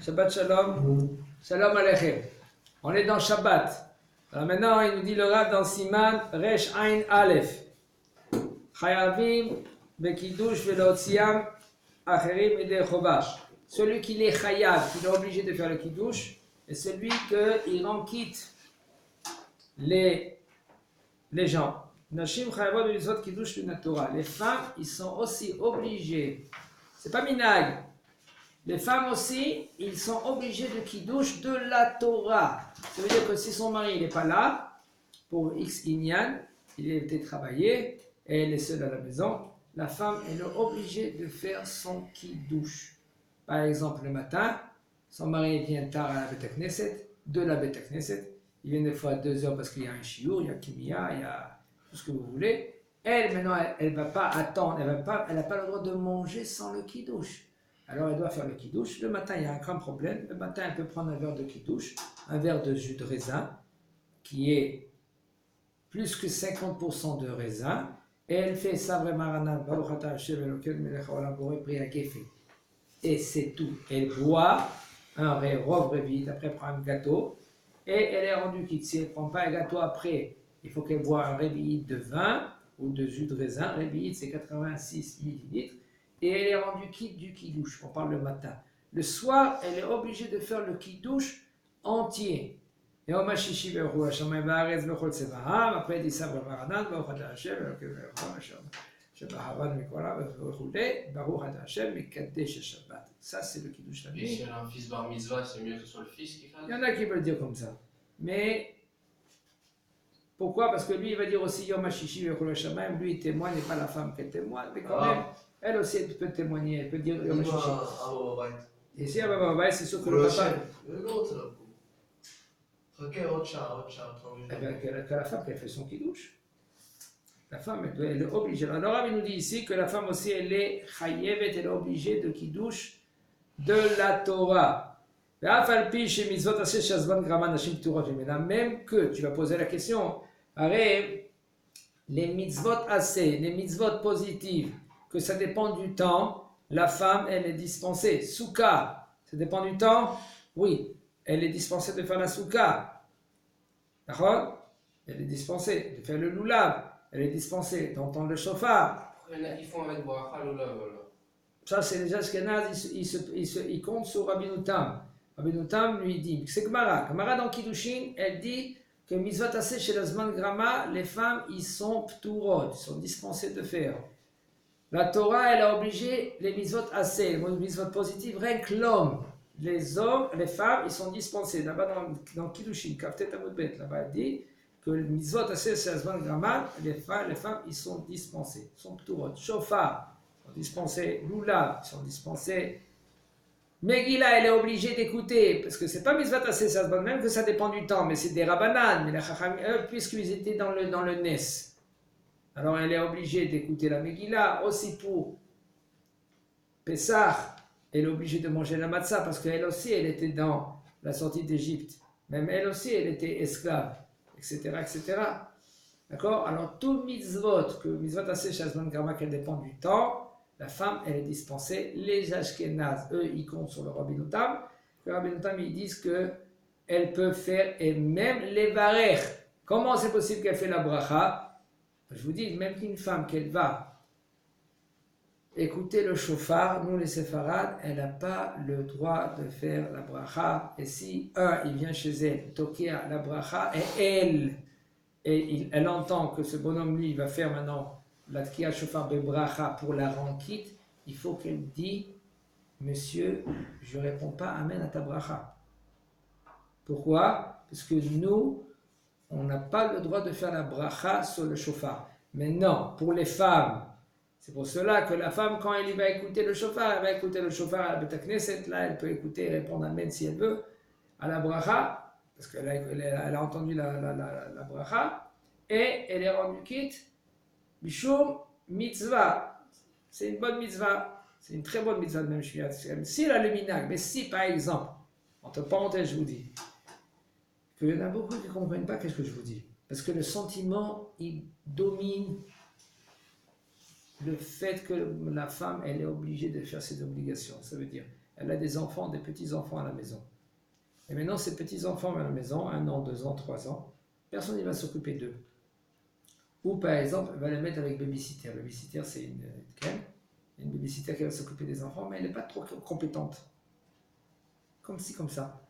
Shabbat Shalom. Shalom Aleichem. On est dans Shabbat. Alors maintenant, il nous dit le Rav dans Siman Resh Ain Aleph. Chayavim Bekidush Velotziam Acherim Ede Chobash. Celui qui est chayav, qui est obligé de faire le kiddush, est celui qu'il en quitte les gens. Nashim Chayavot Belizot Kiddush Torah. Les femmes, ils sont aussi obligés. C'est pas minag. Les femmes aussi, ils sont obligés de kiddush de la Torah. Ça veut dire que si son mari n'est pas là, pour X Inyan, il a été travaillé, et elle est seule à la maison, la femme elle est obligée de faire son kiddush. Par exemple, le matin, son mari vient tard à la Beta Knesset, de la Beta Knesset, il vient des fois à 2 heures parce qu'il y a un shiur, il y a kimia, il y a tout ce que vous voulez. Elle, maintenant, elle ne va pas attendre, elle n'a pas le droit de manger sans le kiddush. Alors elle doit faire le kiddush. Le matin, il y a un grand problème. Le matin, elle peut prendre un verre de kiddush, un verre de jus de raisin, qui est plus que 50% de raisin. Et elle fait Savre Maranan, Baruch Ata Hashem Elokeinu Melech Haolam Boré Pri Gefe. Et c'est tout. Elle boit un rov revide, après elle prend un gâteau, et elle est rendue quitte. Si elle ne prend pas un gâteau après, il faut qu'elle boit un révide de vin ou de jus de raisin. Révide, c'est 86 millilitres. Et elle est rendue quitte du kiddush, on parle le matin. Le soir, elle est obligée de faire le kiddush entier. Et après elle dit ça, ça c'est le kiddush la nuit. Et si elle a un fils bar mitzvah, c'est mieux que ce soit le fils qui fasse. Il y en a qui veulent dire comme ça. Mais pourquoi? Parce que lui il va dire aussi Yom HaShishi V'Chol HaShamayim, lui il témoigne, et pas la femme qui témoigne, mais quand même. Elle aussi, elle peut témoigner, elle peut dire Yom HaShishi. Et si elle va Baba, c'est sûr que le papa. Que la femme qui fait son kiddush. La femme, elle est obligée. Alors, Rav nous dit ici que la femme aussi, elle est chayevet, elle est obligée de kiddush de la Torah. Même que, tu vas poser la question, les mitzvot assez, les mitzvot positives, que ça dépend du temps, la femme, elle est dispensée. Souka, ça dépend du temps? Oui, elle est dispensée de faire la souka. D'accord? Elle est dispensée de faire le loulav. Elle est dispensée d'entendre le shofar. Il y en a qui font avec bracha loulav. Ça, c'est les Ashkenaz, ils comptent sur Rabbi Tam. Rabbi Tam lui dit, c'est Gemara. Gemara dans Kiddushin, elle dit que mitzvot assez chez la Zman Grama, les femmes, ils sont pturot, ils sont dispensés de faire. La Torah, elle a obligé les mitzvot assez, les mitzvot positives, rien que l'homme. Les hommes, les femmes, ils sont dispensés. Là-bas dans Kiddushin, Kaftet Amudbet, là-bas, elle dit que les mitzvot assez chez la Zman Grama, les femmes, ils sont dispensés, ils sont pturot. Shofar, ils sont dispensés. Lula, ils sont dispensés. Megillah, elle est obligée d'écouter, parce que c'est pas mitzvot assez, ça se voit même que ça dépend du temps, mais c'est des rabbanan, mais les chacham, puisqu'ils étaient dans le Nes. Alors elle est obligée d'écouter la Megillah, aussi pour Pessah, elle est obligée de manger la matzah, parce qu'elle aussi, elle était dans la sortie d'Égypte. Même elle aussi, elle était esclave, etc., etc. D'accord? Alors tout mitzvot, que mitzvot assez, shazman grama, qu'elle dépend du temps, la femme, elle est dispensée. Les Ashkenaz, eux, ils comptent sur le Rabbi Tam. Le Rabbi Tam, ils disent qu'elle peut faire, et même les varer. Comment c'est possible qu'elle fait la bracha? Je vous dis, même qu'une femme, qu'elle va écouter le shofar, nous les séfarades, elle n'a pas le droit de faire la bracha. Et si il vient chez elle, toquer à la bracha, et elle entend que ce bonhomme, lui, va faire maintenant la tkiya shofar bebracha pour la renquite, il faut qu'elle dise, monsieur, je ne réponds pas amen à ta bracha. Pourquoi? Parce que nous, on n'a pas le droit de faire la bracha sur le shofar. Mais non, pour les femmes, c'est pour cela que la femme, quand elle va écouter le shofar, elle va écouter le shofar à la Beta Knesset, là, elle peut écouter et répondre amen si elle veut, à la bracha, parce qu'elle a entendu la bracha, et elle est rendue quitte. Bishum mitzvah, c'est une bonne mitzvah, c'est une très bonne mitzvah de même Shviat. Si elle a le minag, mais si par exemple, entre parenthèses je vous dis, qu'il y en a beaucoup qui ne comprennent pas qu'est-ce que je vous dis, parce que le sentiment, il domine le fait que la femme, elle est obligée de faire ses obligations. Ça veut dire, elle a des enfants, des petits-enfants à la maison. Et maintenant, ces petits-enfants à la maison, 1 an, 2 ans, 3 ans, personne ne va s'occuper d'eux. Ou par exemple, elle va les mettre avec babysitter. Babysitter, c'est une babysitter qui va s'occuper des enfants, mais elle n'est pas trop compétente. Comme ci, comme ça.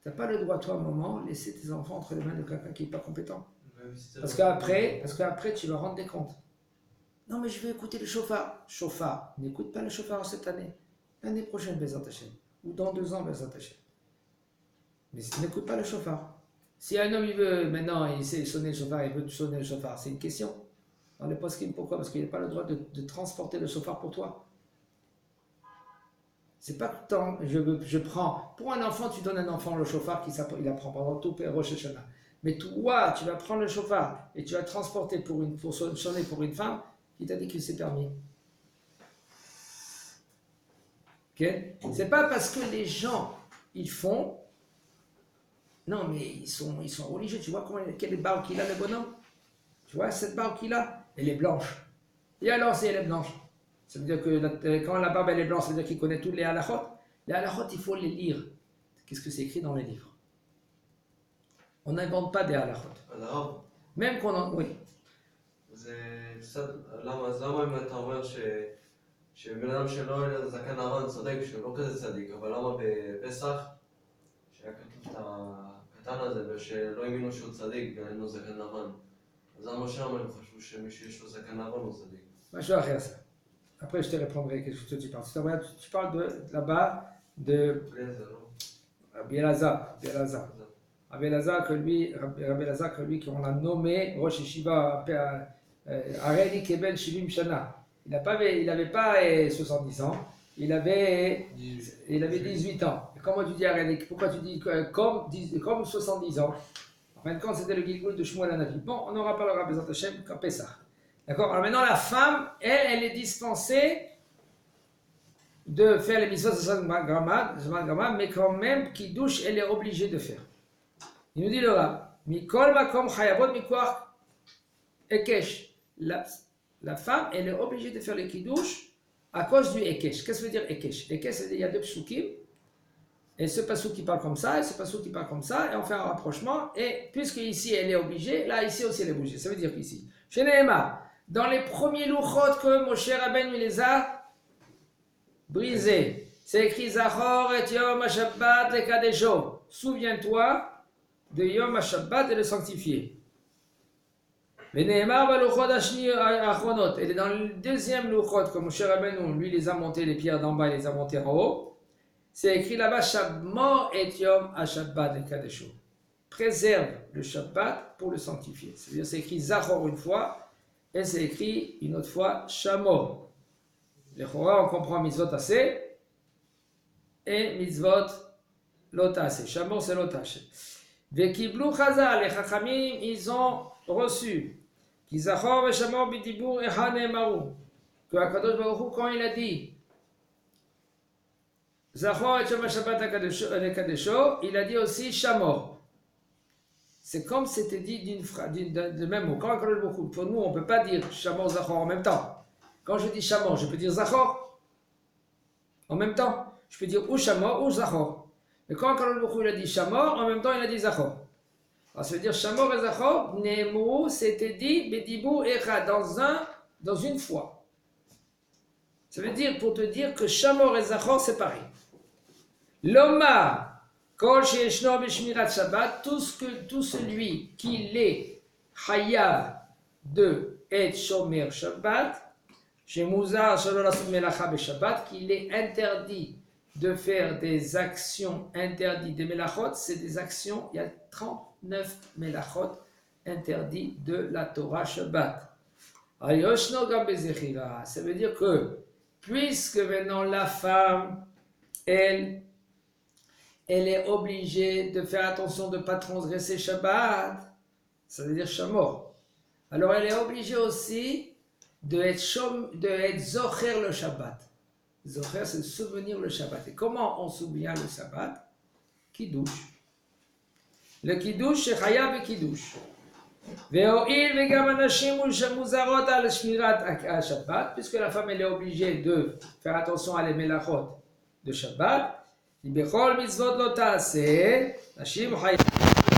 Tu n'as pas le droit, toi, à un moment, de laisser tes enfants entre les mains de quelqu'un qui n'est pas compétent. Parce qu'après, tu vas rendre des comptes. Non, mais je vais écouter le chauffard. Chauffard, n'écoute pas le chauffard cette année. L'année prochaine, Bezat Hashem. Ou dans 2 ans, Bezat Hashem. Mais n'écoute pas le chauffard. Si un homme, il veut, maintenant, il sait sonner le chauffard, il veut sonner le chauffard, c'est une question. Dans les poskim, pourquoi? Parce qu'il n'a pas le droit de transporter le chauffard pour toi. C'est pas tout le temps, je prends. Pour un enfant, tu donnes un enfant le chauffard, il apprend pendant tout Rosh Hashanah. Mais toi, tu vas prendre le chauffard et tu vas transporter pour sonner pour une femme, qui t'a dit que c'est permis. Okay? C'est pas parce que les gens, ils font. Non, mais ils sont religieux. Tu vois quelle barbe qu'il a, le bonhomme? Tu vois, cette barbe qu'il a, elle est blanche. Et alors, si elle est blanche, ça veut dire que quand la barbe elle est blanche, ça veut dire qu'il connaît tous les halachot. Les halachot, il faut les lire. Qu'est-ce que c'est écrit dans les livres? On n'invente pas des halachot. Même qu'on en... Oui. למה אם אתה אומר שבן אדם שלא יהיה זקן לבן צודק שהוא לא כזה צדיק, אבל למה בפסח שהיה כתוב את הקטן הזה ושלא האמינו שהוא צדיק ואין לו זקן לבן, אז למה שם הם חשבו שמישהו יש לו זקן לבן הוא צדיק? משהו אחר ça. Après je te répondrai qu'est-ce que tu parles. Tu parles là-bas de Rabbi Elazar. Rabbi Elazar que lui qu'on l'a nommé Rosh Yeshiva Areli Keben Shivim Shana. Il n'avait pas 70 ans, il avait 18 ans. Et comment tu dis Areli? Pourquoi tu dis comme 70 ans? En fin de compte, c'était le Gilgul de Shmuel Hanavi. Bon, on n'aura pas le Rabbi Hashem qu'à Pessah. D'accord? Alors maintenant, la femme, elle est dispensée de faire les mitzvot de Zman Gamad, mais quand même, Kiddush, elle est obligée de faire. Il nous dit le Rav, Mikol Makom Chayavot Mikoach Ekesh. La femme, elle est obligée de faire le Kiddush à cause du Ekesh. Qu'est-ce que ça veut dire Ekesh? Ekesh, c'est-à-dire il y a 2 psukim, et ce pasuk qui parle comme ça, et ce pasuk qui parle comme ça, et on fait un rapprochement, et puisque ici elle est obligée, là ici aussi elle est obligée. Ça veut dire qu'ici, chez Nehema, dans les premiers louchot que Moshe Rabbeinu les a brisés, c'est écrit Zachor et Yom HaShabbat le Kadesho. Souviens-toi de Yom HaShabbat et le sanctifier. Et dans le deuxième louchot que Moshe Rabbeinu lui les a montés, les pierres d'en bas, il les a montés en haut, c'est écrit là-bas Shabmo et Yom HaShabbat le Kadesho. Préserve le Shabbat pour le sanctifier. C'est-à-dire c'est écrit Zachor une fois, et c'est écrit une autre fois Shamor. Les Chora, on comprend mitzvot assez et mitzvot lotase. Shamor, c'est lotase. Vekiblu Chazal, les Chachamim, ils ont reçu Kizachor et Shamor bidibur ehanemaru. Que Akadosh Baruch Hu, quand il a dit Zachor et Yom HaShabbat le Kadesho, il a dit aussi Shamor. C'est comme c'était dit de même mot. Quand pour nous, on ne peut pas dire Shamor, Zachor en même temps. Quand je dis Shamor, je peux dire Zachor en même temps. Je peux dire ou Shamor ou Zachor. Mais quand il a dit Shamor, en même temps, il a dit Zachor. Alors, ça veut dire Shamor et Zachor, Nehemou, c'était dit Bedibou Echa, dans une fois. Ça veut dire, pour te dire que Shamor et Zachor, c'est pareil. Loma. Kol sheyeshno b'shmirat Shabbat, tout celui qui est chayav de et shomer Shabbat, shemuzar shelo lasot melacha b'Shabbat, qu'il est interdit de faire des actions interdites des melachot, c'est des actions, il y a 39 melachot interdits de la Torah Shabbat. Ayoshno gam bezechira, ça veut dire que puisque maintenant la femme, elle est obligée de faire attention de ne pas transgresser Shabbat, ça veut dire Shamor. Alors elle est obligée aussi de être Zocher le Shabbat. Zocher, c'est souvenir le Shabbat. Et comment on se souvient le Shabbat? Kiddush. Le Kiddush, c'est Chayav et Kiddush. Ve'o'il ve'gam anashim muzarot al shmirat Shabbat, puisque la femme elle est obligée de faire attention à les melachot de Shabbat. Bechol mitzvot lo ta'aseh, נשים חייבים